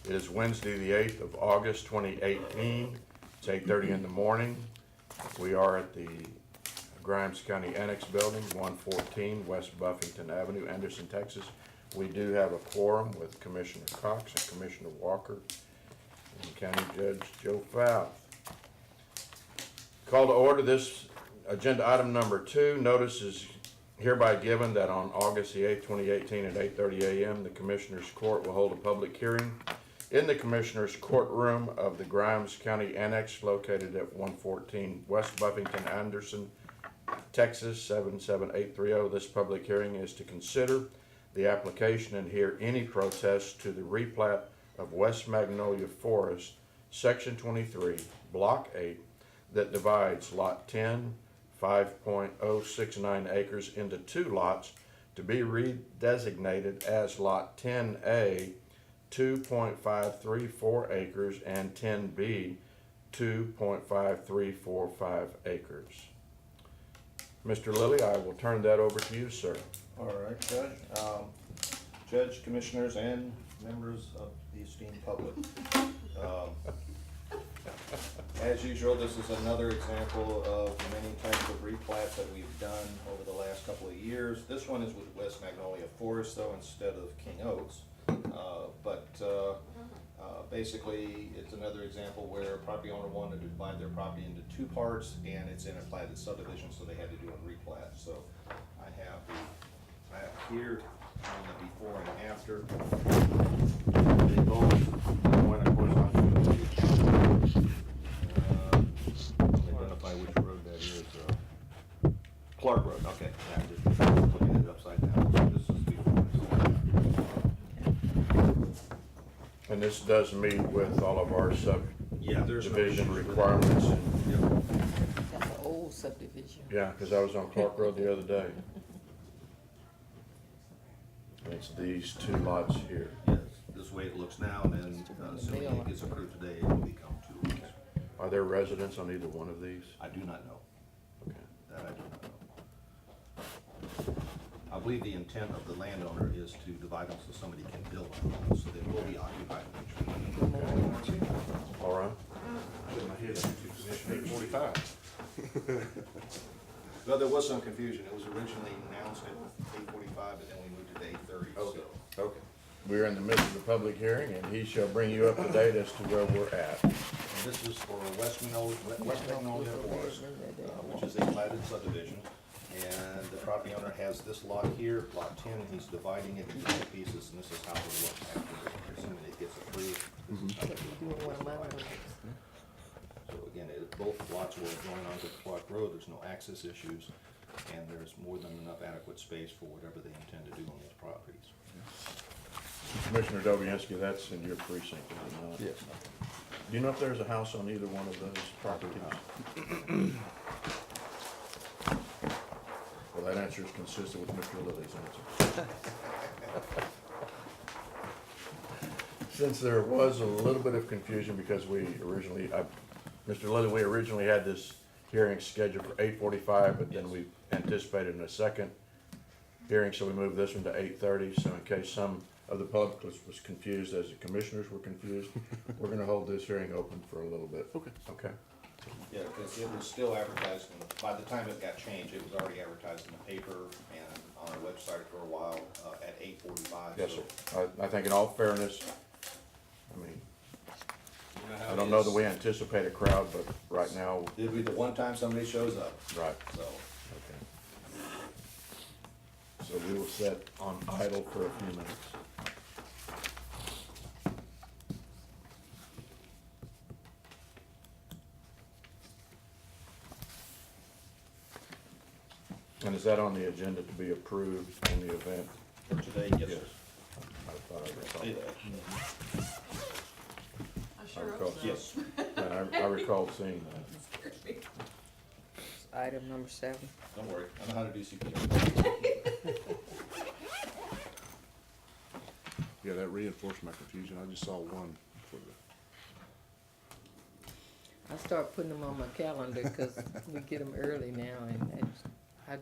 It is Wednesday, the 8th of August, 2018. It's 8:30 in the morning. We are at the Grimes County Annex Building, 114 West Buffington Avenue, Anderson, Texas. We do have a quorum with Commissioner Cox and Commissioner Walker and County Judge Joe Fouth. Call to order this agenda item number 2. Notice is hereby given that on August the 8th, 2018 at 8:30 a.m. the Commissioners Court will hold a public hearing in the Commissioners Courtroom of the Grimes County Annex located at 114 West Buffington, Anderson, Texas 77830. This public hearing is to consider the application and hear any protests to the replat of West Magnolia Forest, Section 23, Block 8, that divides Lot 10, 5.069 acres into 2 lots to be redesignated as Lot 10A, 2.534 acres, and 10B, 2.5345 acres. Mr. Lilly, I will turn that over to you, sir. All right, Judge. Judge, Commissioners, and members of the esteemed public. As usual, this is another example of many types of replats that we've done over the last couple of years. This one is with West Magnolia Forest, though, instead of King Oaks. Basically, it's another example where a property owner wanted to divide their property into 2 parts, and it's in a platted subdivision, so they had to do a replat. So I have here on the before and after. They both point, of course, on identify which road that is. Clark Road. Okay, yeah, I'm just looking at it upside down. So this is before. And this does meet with all of our subdivision requirements. Yep. That's an old subdivision. Yeah, because I was on Clark Road the other day. It's these 2 lots here. Yes, this way it looks now, and then assuming it gets approved today, it will become 2 lots. Are there residents on either one of these? I do not know. Okay. That I do not know. I believe the intent of the landowner is to divide them so somebody can build on them, so they will be occupied eventually. All right. My head into position 845. Well, there was some confusion. It was originally announced at 8:45, but then we moved it to 8:30. Okay. So. Okay. We're in the midst of the public hearing, and he shall bring you up to date as to where we're at. And this is for West Magnolia Forest, which is a platted subdivision. And the property owner has this lot here, lot 10, and he's dividing it into 2 pieces, and this is how it will look after, assuming it gets approved. So again, both lots will join onto Clark Road. There's no access issues, and there's more than enough adequate space for whatever they intend to do on these properties. Commissioner Dobianski, that's in your precinct, is it not? Yes. Do you know if there's a house on either one of those properties? Well, that answer is consistent with Mr. Lilly's answer. Since there was a little bit of confusion because we originally, Mr. Lilly, we originally had this hearing scheduled for 8:45, but then we anticipated a second hearing, so we moved this one to 8:30. So in case some of the public was confused as the commissioners were confused, we're going to hold this hearing open for a little bit. Okay. Okay. Yeah, because it was still advertised, by the time it got changed, it was already advertised in the paper and on our website for a while at 8:45. Yes, sir. I think in all fairness, I mean, I don't know that we anticipate a crowd, but right now. It'll be the one time somebody shows up. Right. So. Okay. So we will set on idle for a few minutes. And is that on the agenda to be approved in the event? For today, yes, sir. I thought I recalled Say that. I sure recall. hope so. Yes. I recall seeing that. Item number 7. Don't worry, I know how to do CPR. Yeah, that reinforced my confusion. I just saw one for the. I start putting them on my calendar because we get them early now, and I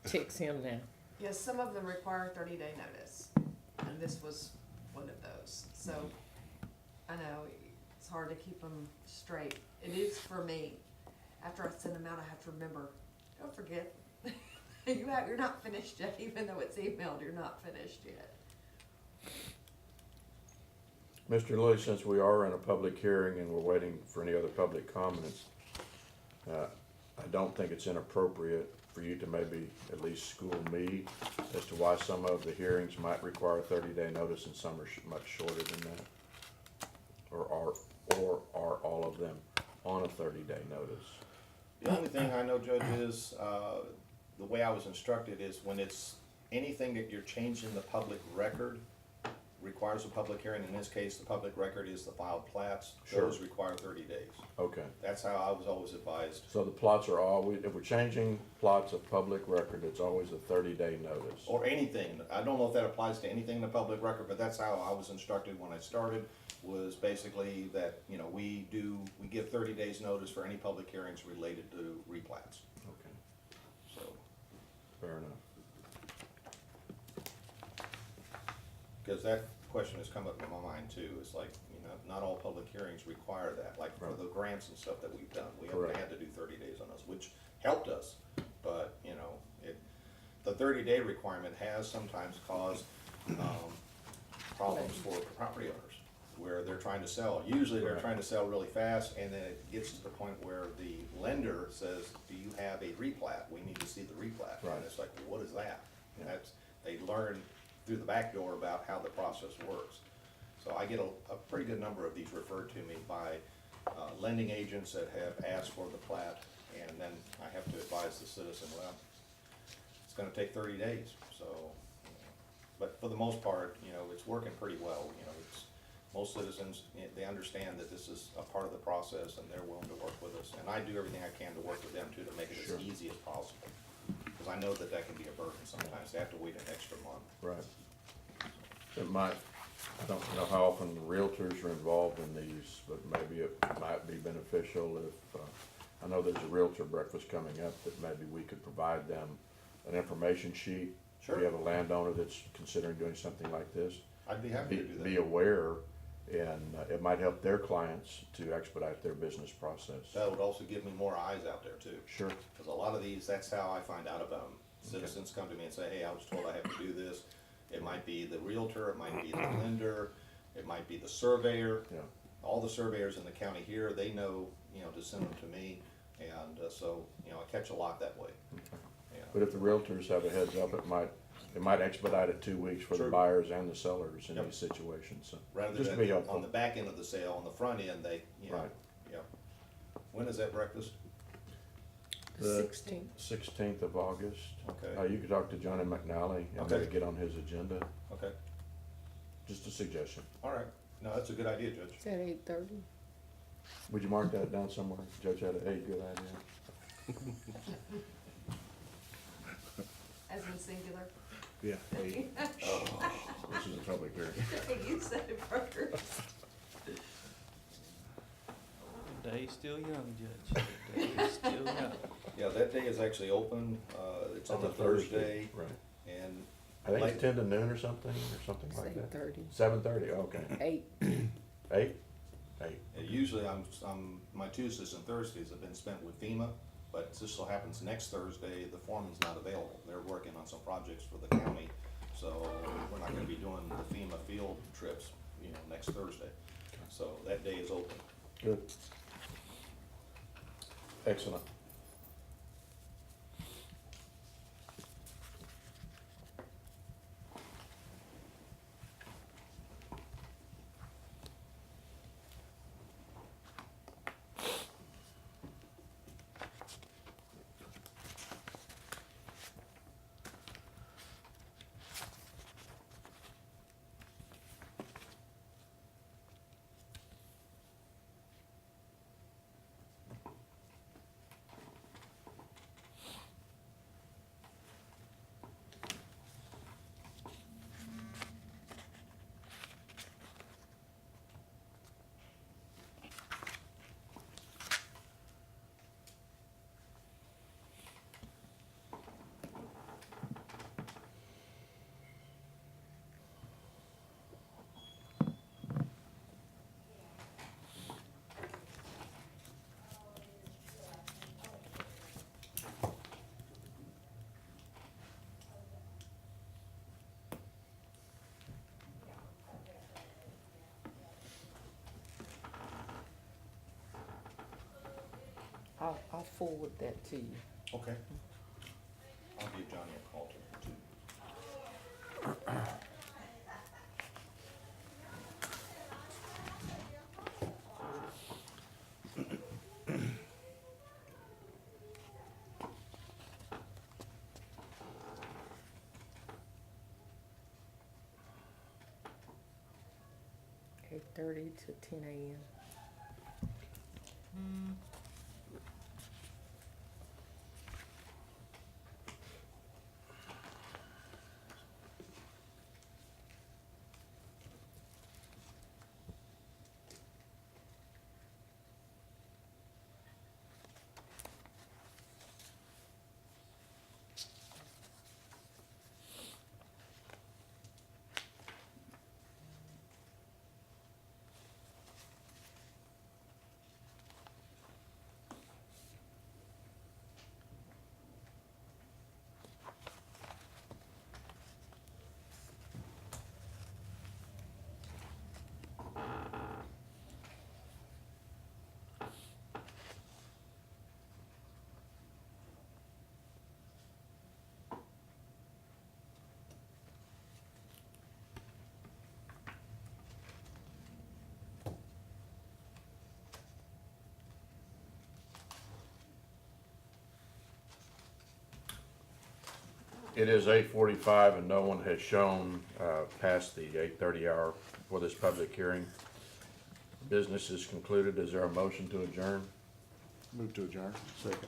text him now. Yes, some of them require 30-day notice, and this was one of those. So I know, it's hard to keep them straight. It is for me. After I send them out, I have to remember, don't forget, you're not finished yet, even though it's emailed, you're not finished yet. Mr. Lilly, since we are in a public hearing and we're waiting for any other public comments, I don't think it's inappropriate for you to maybe at least school me as to why some of the hearings might require a 30-day notice and some are much shorter than that. Or are all of them on a 30-day notice? The only thing I know, Judge, is, the way I was instructed is when it's anything that you're changing the public record requires a public hearing. In this case, the public record is the filed plats. Sure. Those require 30 days. Okay. That's how I was always advised. So the plots are always, if we're changing plots of public record, it's always a 30-day notice. Or anything. I don't know if that applies to anything in the public record, but that's how I was instructed when I started, was basically that, you know, we give 30 days notice for any public hearings related to replats. Okay, So, fair enough. because that question has come up in my mind too. It's like, you know, not all public hearings require that, like for Right. the grants and stuff that we've done. We haven't Correct. had to do 30 days on those, which helped us. But, you know, the 30-day requirement has sometimes caused, problems for property owners where they're trying to sell. Usually they're Right. trying to sell really fast, and then it gets to the point where the lender says, do you have a replat? We need to see the replat. Right. And it's like, well, what is that? And Yeah. they learn through the back door about how the process works. So I get a pretty good number of these referred to me by lending agents that have asked for the plat, and then I have to advise the citizen, well, it's gonna take 30 days, so. But for the most part, you know, it's working pretty well, you know, most citizens, they understand that this is a part of the process and they're willing to work with us. And I do everything I can to work with them too, to make it Sure. as easy as possible. Because I know that that can be a burden sometimes, they have to wait an extra month. Right. It might, I don't know how often realtors are involved in these, but maybe it might be beneficial if, I know there's a realtor breakfast coming up, that maybe we could provide them an information sheet. Sure. We have a landowner that's considering doing something like this. I'd be happy to do that. Be aware, and it might help their clients to expedite their business process. That would also give me more eyes out there too. Sure. Because a lot of these, that's how I find out about them. Citizens come to me and say, hey, I was told I have to do this. It might be the realtor, it might be the lender, it might be the surveyor. Yeah. All the surveyors in the county here, they know, you know, to send them to me. And so, you know, I catch a lot that way. Yeah. But if the realtors have a heads up, it might expedite it 2 weeks for the True. buyers and the sellers in Yep. these situations, so. Rather Just to than be helpful. on the back end of the sale, on the front end, they, you know, Right. yeah. When is that breakfast? The 16th. 16th of August. Okay. You could talk to Johnny McNally and Okay. maybe get on his agenda, Okay, just a suggestion. all right. No, that's a good idea, Judge. It's at 8:30. Would you mark that down somewhere? Judge had a good idea. As in singular. Yeah. Hey, This is a public hearing. You said it first. Day's still young, Judge. Day's still young. Yeah, that day is actually open. It's on a Thursday. Right. And I think Like- it's 10 to noon or something It's like that. 8:30. 7:30, okay. 8. 8? 8. usually my Tuesdays and Thursdays have been spent with FEMA, but this so happens next Thursday, the foreman's not available. They're working on some projects for the county, so we're not gonna be doing the FEMA field trips, you know, next Thursday. So that day is open. Good. Excellent. I'll forward that to you. Okay. I'll give Johnny a call too. Eight 30 to 10 a.m. It is 8:45 and no one has shown past the 8:30 hour for this public hearing. Business is concluded. Is there a motion to adjourn? Move to adjourn. Second.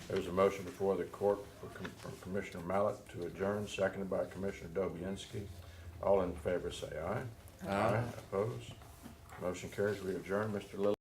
There's a motion before the court from Commissioner Mallett to adjourn, seconded by Commissioner Dobianski. All in favor say aye. Aye. Opposed? Motion carries. We adjourn. Mr. Lilly.